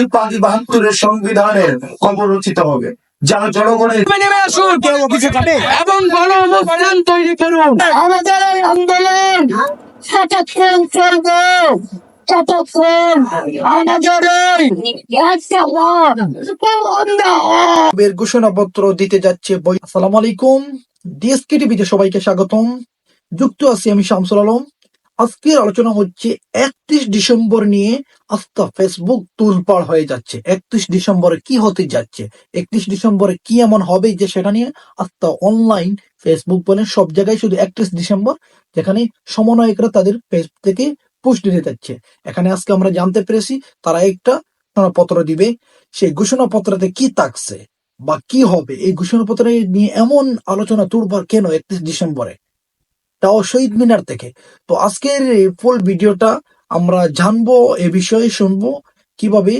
মুজিব ৭২ সংবিধানের কবর রচিত হবে, যা জনগণের নেমে আসুন এবং গণঅভ্যুত্থান তৈরি করুন। আমাদের এই আন্দোলন যতক্ষণ চলবে ততক্ষণ আমাদের এর ঘোষণাপত্র দিতে যাচ্ছে। আসসালামু আলাইকুম, ডিএসকে টিভিতে সবাইকে স্বাগতম। যুক্ত আছি আমি শামসুল আলম। আজকের আলোচনা হচ্ছে 31 ডিসেম্বর নিয়ে। আস্থা ফেসবুক তোলপাড় হয়ে যাচ্ছে। 31 ডিসেম্বরে কি হতে যাচ্ছে, 31 ডিসেম্বরে কি এমন হবে যে সেটা নিয়ে আস্থা অনলাইন, ফেসবুক বলেন, সব জায়গায় শুধু 31 ডিসেম্বর, যেখানে সমন্বয়করা তাদের পেজ থেকে পোস্ট দিতে যাচ্ছে। এখানে আজকে আমরা জানতে পেরেছি তারা একটা ঘোষণাপত্র দিবে। সেই ঘোষণাপত্রতে কি থাকছে বা কি হবে, এই ঘোষণাপত্র নিয়ে এমন আলোচনা তোলপাড় কেন 31 ডিসেম্বরে, তাও শহীদ মিনার থেকে। তো আজকের ফুল ভিডিওটা আমরা জানবো, এ বিষয়ে শুনবো কিভাবে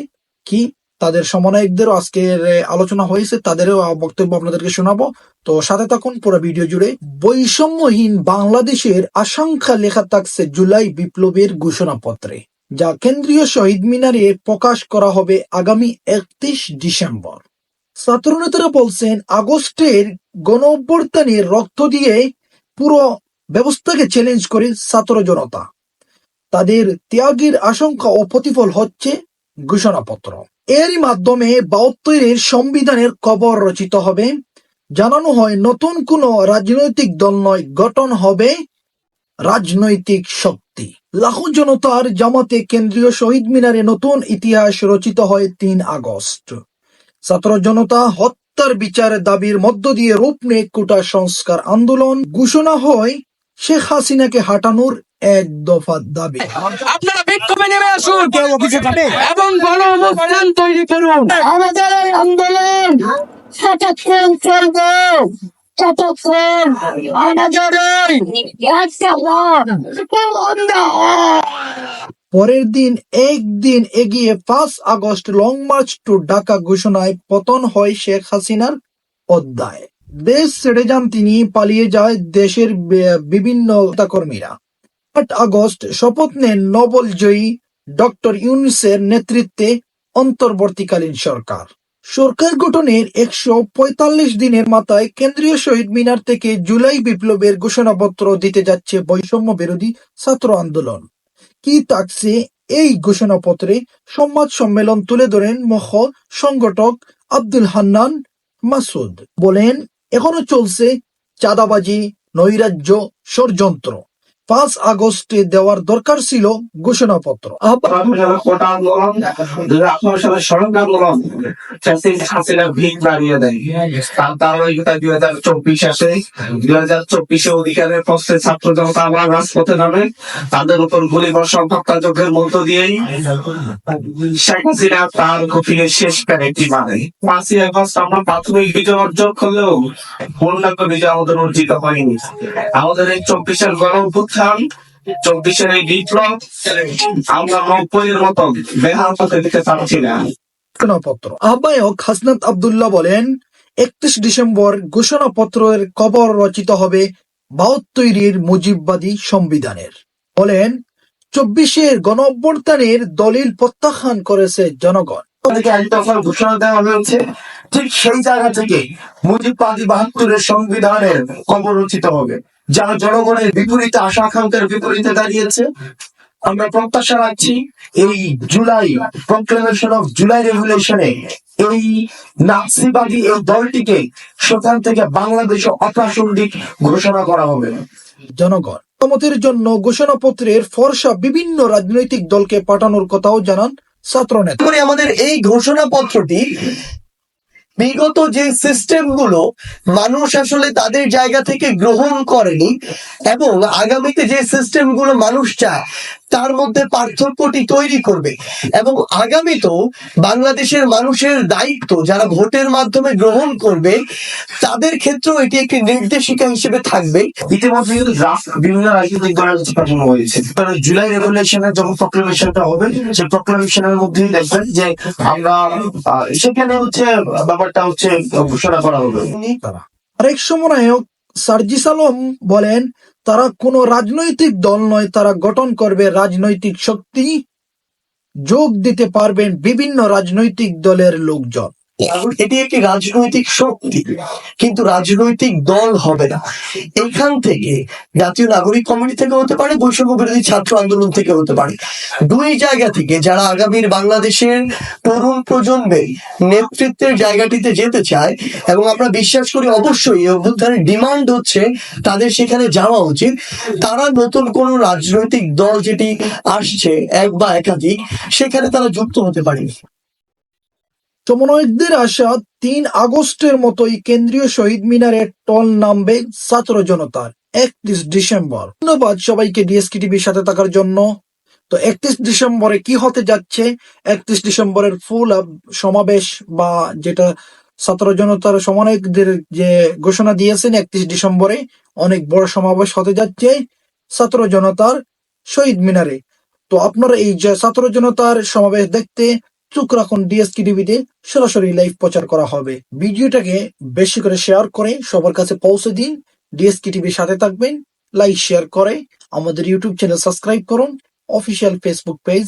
কি তাদের সমন্বয়কদেরও আজকের আলোচনা হয়েছে, তাদেরও বক্তব্য আপনাদেরকে শোনাবো। তো সাথে থাকুন পুরো ভিডিও জুড়ে। বৈষম্যহীন বাংলাদেশের আশঙ্কা লেখা থাকছে জুলাই বিপ্লবের ঘোষণাপত্রে, যা কেন্দ্রীয় শহীদ মিনারে প্রকাশ করা হবে আগামী 31 ডিসেম্বর। ছাত্রনেতারা বলছেন, আগস্টের গণঅভ্যুত্থানে রক্ত দিয়ে পুরো ব্যবস্থাকে চ্যালেঞ্জ করে ছাত্র জনতা। তাদের ত্যাগের আশঙ্কা ও প্রতিফল হচ্ছে ঘোষণাপত্র। এরই মাধ্যমে ৭২ সংবিধানের কবর রচিত হবে। জানানো হয় নতুন কোনো রাজনৈতিক দল নয়, গঠন হবে রাজনৈতিক শক্তি। লাখো জনতার জামাতে কেন্দ্রীয় শহীদ মিনারে নতুন ইতিহাস রচিত হয় ৩ আগস্ট। ছাত্র জনতা হত্যার বিচারের দাবির মধ্য দিয়ে রূপ নেয় কোটা সংস্কার আন্দোলন। ঘোষণা হয় শেখ হাসিনাকে হাঁটানোর এক দফা দাবি। আপনারা বিক্ষোভে নেমে আসুন এবং গণঅভ্যুত্থান তৈরি করুন। আমাদের এই আন্দোলন যতক্ষণ চলবে ততক্ষণ আমাদের পরের দিন একদিন এগিয়ে ৫ August long march to Dhaka ঘোষণায় পতন হয় শেখ হাসিনার অধ্যায়। দেশ ছেড়ে যান তিনি, পালিয়ে যায় দেশের বিভিন্ন নেতাকর্মীরা। ৮ আগস্ট শপথ নেন নোবেল জয়ী ডক্টর ইউনূসের নেতৃত্বে অন্তর্বর্তীকালীন সরকার। সরকার গঠনের ১৪৫ দিনের মাথায় কেন্দ্রীয় শহীদ মিনার থেকে জুলাই বিপ্লবের ঘোষণাপত্র দিতে যাচ্ছে বৈষম্য বিরোধী ছাত্র আন্দোলন। কি থাকছে এই ঘোষণাপত্রে, সংবাদ সম্মেলন তুলে ধরেন সংগঠক আব্দুল হান্নান মাসুদ। বলেন, এখনো চলছে চাঁদাবাজি, নৈরাজ্য, ষড়যন্ত্র। ৫ আগস্টে দেওয়ার দরকার ছিল ঘোষণাপত্র। কোটা আন্দোলন ২০১৮ সালের সড়ক আন্দোলন হাসিনা ভিড় বাড়িয়ে দেয়। তার ২০২৪ আসে, ২০২৪ অধিকারের প্রশ্নে ছাত্র জনতা আবার রাজপথে নামে। তাদের উপর গুলি বর্ষণ, হত্যাযজ্ঞের মধ্য দিয়েই শেখ হাসিনা তার কফিনে শেষ প্যারেডটি মারে। ৫ই আগস্ট আমরা প্রাথমিক বিজয় অর্জন করলেও পূর্ণাঙ্গ বিজয় আমাদের অর্জিত হয়নি। আমাদের এই ২৪-এর গণঅভ্যুত্থান, ২৪-এর এই বিপ্লব আমরা ৯০-এর মতো বেহাল পথে দিতে পারছি না। ঘোষণাপত্র আহ্বায়ক হাসনাত আব্দুল্লাহ বলেন, ৩১ ডিসেম্বর ঘোষণাপত্রের কবর রচিত হবে ৭২ মুজিববাদী সংবিধানের। বলেন, ২৪-এর গণঅভ্যুত্থানের দলিল প্রত্যাখ্যান করেছে জনগণ। ঘোষণা দেওয়া হয়েছে, ঠিক সেই জায়গা থেকে মুজিব ৭২ সংবিধানের কবর রচিত হবে, যা জনগণের বিপরীতে, আশা আকাঙ্ক্ষার বিপরীতে দাঁড়িয়েছে। আমরা প্রত্যাশা রাখছি এই জুলাই প্রক্লেমেশন অফ জুলাই রেভলিউশনে এই নাৎসিবাদী এই দলটিকে সেখান থেকে বাংলাদেশে অপ্রাসঙ্গিক ঘোষণা করা হবে। জনগণ মতামতের জন্য ঘোষণাপত্রের ফরসা বিভিন্ন রাজনৈতিক দলকে পাঠানোর কথাও জানান ছাত্রনেতা। আমাদের এই ঘোষণাপত্রটি বিগত যে সিস্টেম গুলো মানুষ আসলে তাদের জায়গা থেকে গ্রহণ করেনি এবং আগামীতে যে সিস্টেম গুলো মানুষ চায় তার মধ্যে পার্থক্যটি তৈরি করবে। এবং আগামীতেও বাংলাদেশের মানুষের দায়িত্ব যারা ভোটের মাধ্যমে গ্রহণ করবে তাদের ক্ষেত্রেও এটি একটি নির্দেশিকা হিসেবে থাকবে। ইতিমধ্যে কিন্তু বিভিন্ন রাজনৈতিক দলের পাঠানো হয়েছে। জুলাই রেভলিউশনের যখন প্রক্লেমেশনটা হবে, সেই প্রক্লেমেশনের মধ্যেই দেখবেন যে আমরা সেখানে হচ্ছে ব্যাপারটা হচ্ছে ঘোষণা করা হবে। আরেক সমন্বয়ক সার্জিস আলম বলেন, তারা কোনো রাজনৈতিক দল নয়, তারা গঠন করবে রাজনৈতিক শক্তি। যোগ দিতে পারবেন বিভিন্ন রাজনৈতিক দলের লোকজন। এটি একটি রাজনৈতিক শক্তি, কিন্তু রাজনৈতিক দল হবে না। এখান থেকে জাতীয় নাগরিক কমিটি থেকে হতে পারে, বৈষম্য বিরোধী ছাত্র আন্দোলন থেকে হতে পারে, দুই জায়গা থেকে যারা আগামীর বাংলাদেশের তরুণ প্রজন্মের নেতৃত্বের জায়গাটিতে যেতে চায়, এবং আমরা বিশ্বাস করি অবশ্যই এই অভ্যুত্থানের ডিমান্ড হচ্ছে তাদের সেখানে যাওয়া উচিত, তারা নতুন কোন রাজনৈতিক দল যেটি আসছে এক বা একাধিক, সেখানে তারা যুক্ত হতে পারে। সমন্বয়কদের আশা ৩ আগস্টের মতোই কেন্দ্রীয় শহীদ মিনারে টল নামবে ছাত্র জনতার ৩১ ডিসেম্বর। ধন্যবাদ সবাইকে ডিএসকে টিভির সাথে থাকার জন্য। তো ৩১ ডিসেম্বরে কি হতে যাচ্ছে, ৩১ ডিসেম্বরের ফুল সমাবেশ বা যেটা ছাত্র জনতার সমন্বয়কদের যে ঘোষণা দিয়েছেন ৩১ ডিসেম্বরে অনেক বড় সমাবেশ হতে যাচ্ছে ছাত্র জনতার শহীদ মিনারে। তো আপনারা এই যে ছাত্র জনতার সমাবেশ দেখতে চোখ রাখুন ডিএসকে টিভিতে, সরাসরি লাইভ প্রচার করা হবে। ভিডিওটাকে বেশি করে শেয়ার করে সবার কাছে পৌঁছে দিন। ডিএসকে টিভির সাথে থাকবেন, লাইক শেয়ার করে আমাদের ইউটিউব চ্যানেল সাবস্ক্রাইব করুন, অফিসিয়াল ফেসবুক পেজ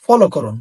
ফলো করুন।